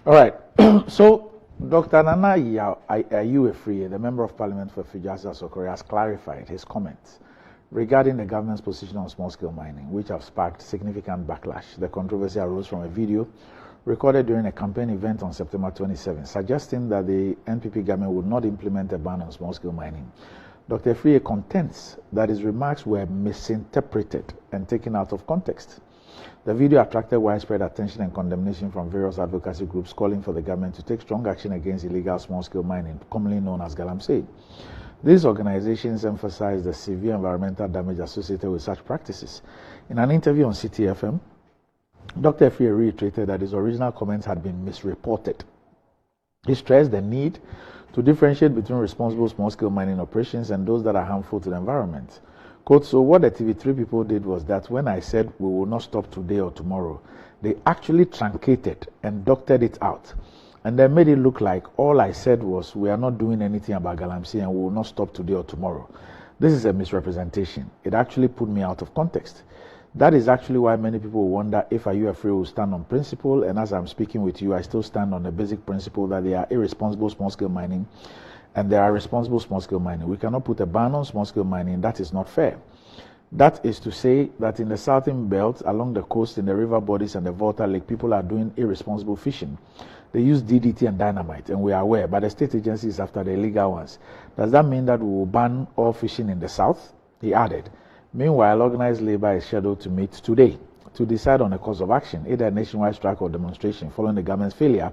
All right. So, Dr. Nana Ayew Afriyie, the Member of Parliament for Fijasa Sokore, has clarified his comments regarding the government's position on small-scale mining, which have sparked significant backlash. The controversy arose from a video recorded during a campaign event on September 27, suggesting that the NPP government would not implement a ban on small-scale mining. Dr. Afriyie contends that his remarks were misinterpreted and taken out of context. The video attracted widespread attention and condemnation from various advocacy groups calling for the government to take strong action against illegal small-scale mining, commonly known as galamsey. These organizations emphasize the severe environmental damage associated with such practices. In an interview on CTFM, Dr. Afriyie reiterated that his original comments had been misreported. He stressed the need to differentiate between responsible small-scale mining operations and those that are harmful to the environment. Quote, so what the TV3 people did was that when I said we will not stop today or tomorrow, they actually truncated and doctored it out. And they made it look like all I said was we are not doing anything about galamsey and we will not stop today or tomorrow. This is a misrepresentation. It actually put me out of context. That is actually why many people wonder if Ayew Afriyie will stand on principle, and as I'm speaking with you, I still stand on the basic principle that they are irresponsible small-scale mining and there are responsible small-scale mining. We cannot put a ban on small-scale mining. That is not fair. That is to say that in the southern belt, along the coast, in the river bodies and the Volta Lake, people are doing irresponsible fishing. They use DDT and dynamite, and we are aware, but the state agency is after the illegal ones. Does that mean that we will ban all fishing in the south? He added. Meanwhile, organized labor is scheduled to meet today to decide on a course of action, either a nationwide strike or demonstration, following the government's failure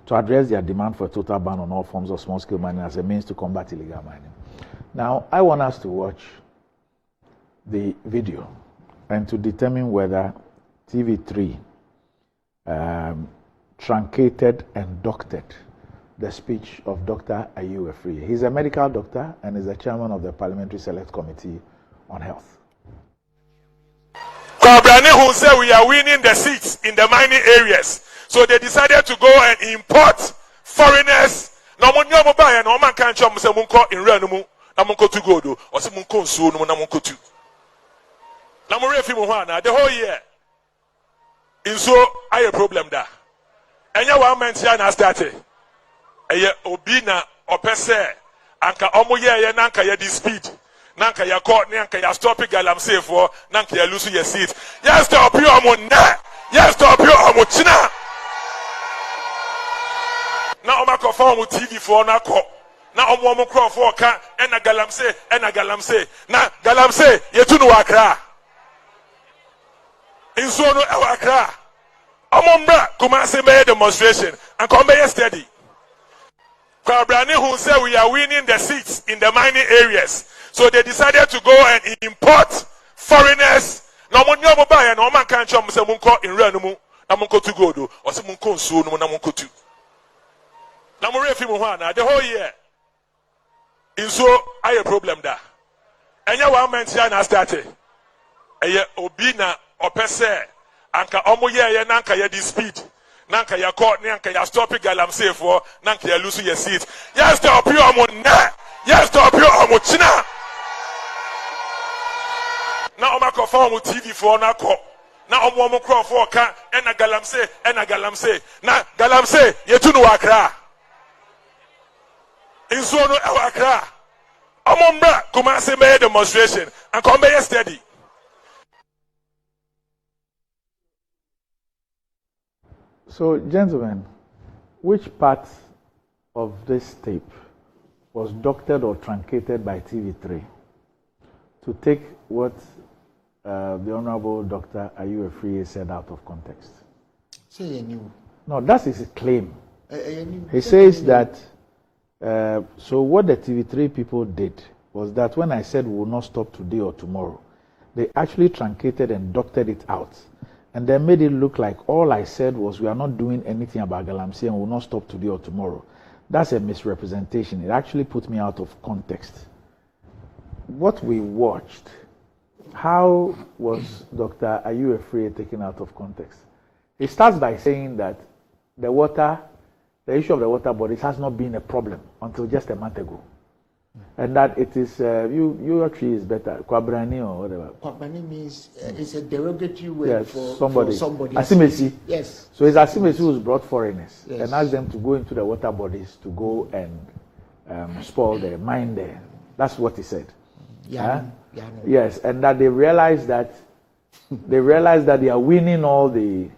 to address their demand for a total ban on all forms of small-scale mining as a means to combat illegal mining. Now, I want us to watch the video and to determine whether TV3 truncated and doctored the speech of Dr. Ayew Afriyie. He's a medical doctor and is the chairman of the Parliamentary Select Committee on Health. Kwabrane who said we are winning the seats in the mining areas. So they decided to go and import foreigners. No one know buy and no man can't chop say munko in renumu na munko to go do or say munko nsuo no na munko tu. Na mo refi mo ho na the whole year. Nsuo aye problem da. Enya 1 month ya na started. Eye obi na opese anka omo ye na anka ye di speed. Nanka ya court nanka ya stop galamsey for nanka ya lose your seat. Yes stop you omo na. Yes stop you omo china. Na oma confirm with TV for na ko na omo crop for ka ena galamsey na galamsey yetu no Accra inso no e Accra omo mbra kuma say be demonstration and come be steady. Kwabrane who said we are winning the seats in the mining areas, so they decided to go and import foreigners. No one know buy and no man can't chop say munko in renumu na munko to go do or say munko nsuo no na munko tu. Na mo refi mo ho na the whole year. Inso aye problem da. Enya 1 month ya na started. Eye obi na opese anka omo ye na anka ye di speed. Nanka ya court nanka ya stop galamsey for nanka ya lose your seat. Yes stop you omo na. Yes stop you omo china. Na oma confirm with TV for na ko. Na omo crop for ka ena galamsey na galamsey yetu no Accra. Inso no e Accra. Omo mbra kuma say be demonstration and come be steady. So, gentlemen, which part of this tape was doctored or truncated by TV3 to take what the Honorable Dr. Ayew Afriyie said out of context? No, that's his claim. He says that, so what the TV3 people did was that when I said we will not stop today or tomorrow, they actually truncated and doctored it out. And they made it look like all I said was we are not doing anything about galamsey and we will not stop today or tomorrow. That's a misrepresentation. It actually put me out of context. What we watched, how was Dr. Ayew Afriyie taken out of context? He starts by saying that the issue of the water bodies has not been a problem until just a month ago. And that it is, your tree is better, Kwabrani or whatever. Kwabrani means it's a derogatory word for somebody. Asimesi. Yes. So it's Asimesi who's brought foreigners and asked them to go into the water bodies to go and spoil the mine there. That's what he said. Yes, and that they realized that they are winning all the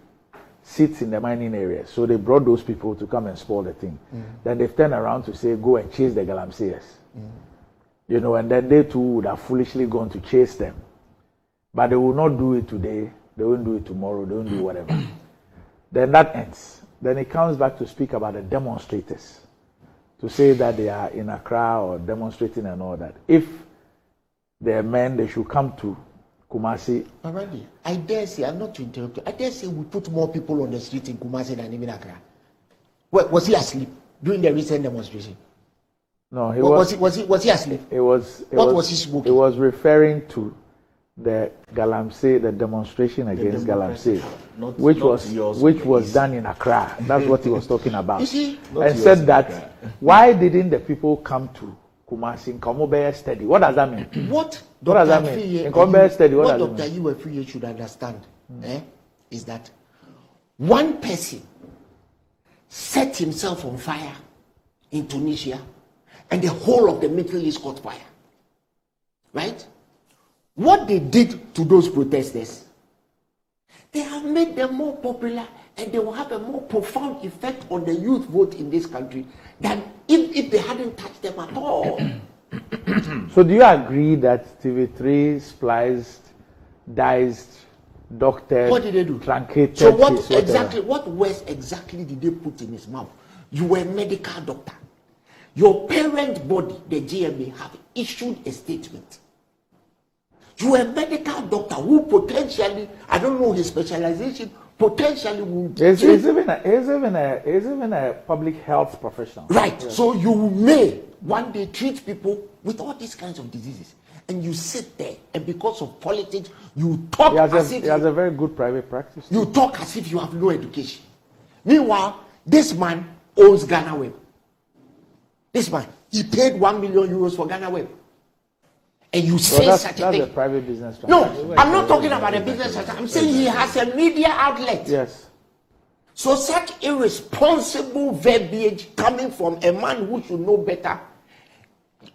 seats in the mining area. So they brought those people to come and spoil the thing. Then they've turned around to say, go and chase the galamseyers. You know, and then they too would have foolishly gone to chase them. But they will not do it today. They won't do it tomorrow. They won't do whatever. Then that ends. Then it comes back to speak about the demonstrators. To say that they are in Accra or demonstrating and all that. If they're men, they should come to Kumasi. Already, I dare say, I'm not to interrupt you, I dare say we put more people on the street in Kumasi than in Accra. Was he asleep during the recent demonstration? No, was he asleep? What was he smoking? It was referring to the galamsey, the demonstration against galamsey, which was done in Accra. That's what he was talking about. You see? And said that, why didn't the people come to Kumasi in Kamobeya study? What does that mean? What does that mean? In Kamobeya study, what Dr. Ayew Afriyie should understand is that one person set himself on fire in Tunisia and the whole of the Middle East caught fire. Right? What they did to those protesters, they have made them more popular and they will have a more profound effect on the youth vote in this country than if they hadn't touched them at all. So do you agree that TV3 spliced, diced, doctored, what did they do? Truncated? So what words exactly did they put in his mouth? You were a medical doctor. Your parent body, the GMA, have issued a statement. You are a medical doctor who potentially, I don't know his specialization, potentially will. He's even a public health professional. Right. Yes. So you may one day treat people with all these kinds of diseases, and you sit there, and because of politics, you talk as if he has a very good private practice. You talk as if you have no education. Meanwhile, this man owns Ghana Web. This man, he paid €1 million for Ghana Web. And you say such a thing. That's a private business. No, I'm not talking about a business. I'm saying he has a media outlet. Yes. So such irresponsible verbiage coming from a man who should know better,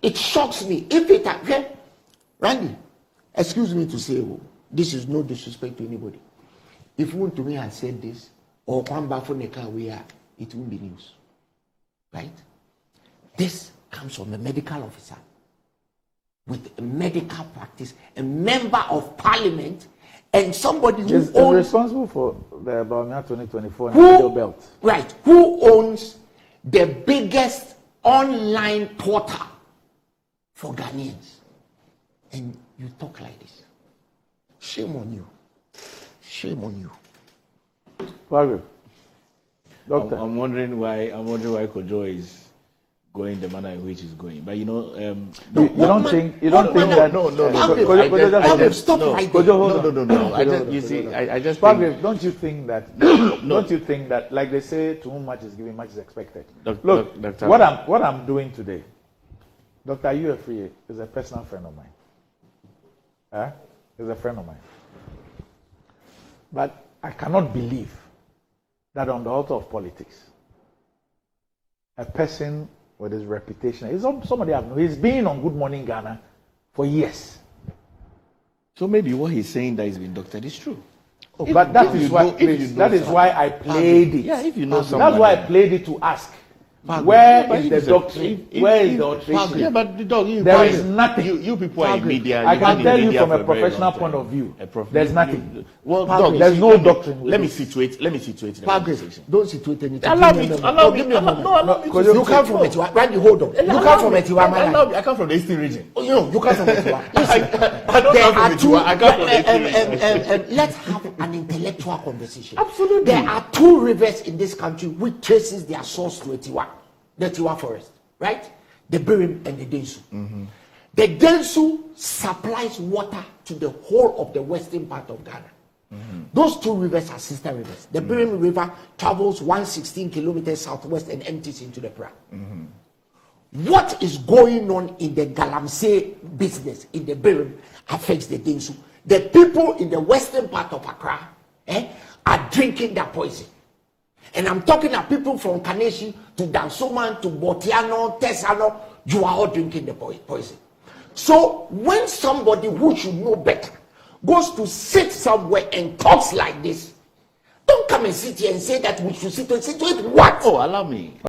it shocks me. If it had, Randy, excuse me to say, this is no disrespect to anybody. If Wuntumi had said this, or Kwamba Foneka we are, it won't be news. Right? This comes from a medical officer with a medical practice, a member of parliament, and somebody who is responsible for the Baumia 2024 who, belt. Right, who owns the biggest online portal for Ghanaians. And you talk like this. Shame on you. Shame on you. Pardon. Doctor. I'm wondering why Kojo is going the manner in which he's going, but you know, you don't think that no. I just think, don't you think that don't you think that, like they say, to whom much is given, much is expected? Look, Doctor, what I'm doing today, Dr. Ayew Afriyie is a personal friend of mine. He's a friend of mine. But I cannot believe that on the altar of politics, a person with his reputation, he's somebody I've known. He's been on Good Morning Ghana for years. So maybe what he's saying that he's been doctored is true. But that is why I played it. Yeah, if you know somebody. That's why I played it to ask. Where is the doctrine? Where is the alteration? Yeah, but the dog, there is nothing. You people are in media. I can tell you from a professional point of view. There's nothing. Well, dog, there's no doctrine. Let me situate the conversation. Don't situate anything. Allow me. Allow me. You come from Etiwa. Randy, hold on. You come from Etiwa. I come from the Eastern region. You know, you come from Etiwa. I don't come from Etiwa. I come from the Eastern region. Let's have an intellectual conversation. Absolutely. There are two rivers in this country which traces their source to Etiwa. The Tiwa forest, right? The Birim and the Densu. Mm-hmm. The Densu supplies water to the whole of the western part of Ghana. Mm-hmm. Those two rivers are sister rivers. The Birim River travels 116 kilometers southwest and empties into the Pra. Mm-hmm. what is going on in the galamsey business in the Birim affects the things. The people in the western part of Accra are drinking that poison. And I'm talking about people from Kaneshi to Dansoman to Botiano, Tesano, you are all drinking the poison. So when somebody who should know better goes to sit somewhere and talks like this, don't come and sit here and say that we should sit with what? Oh, allow me.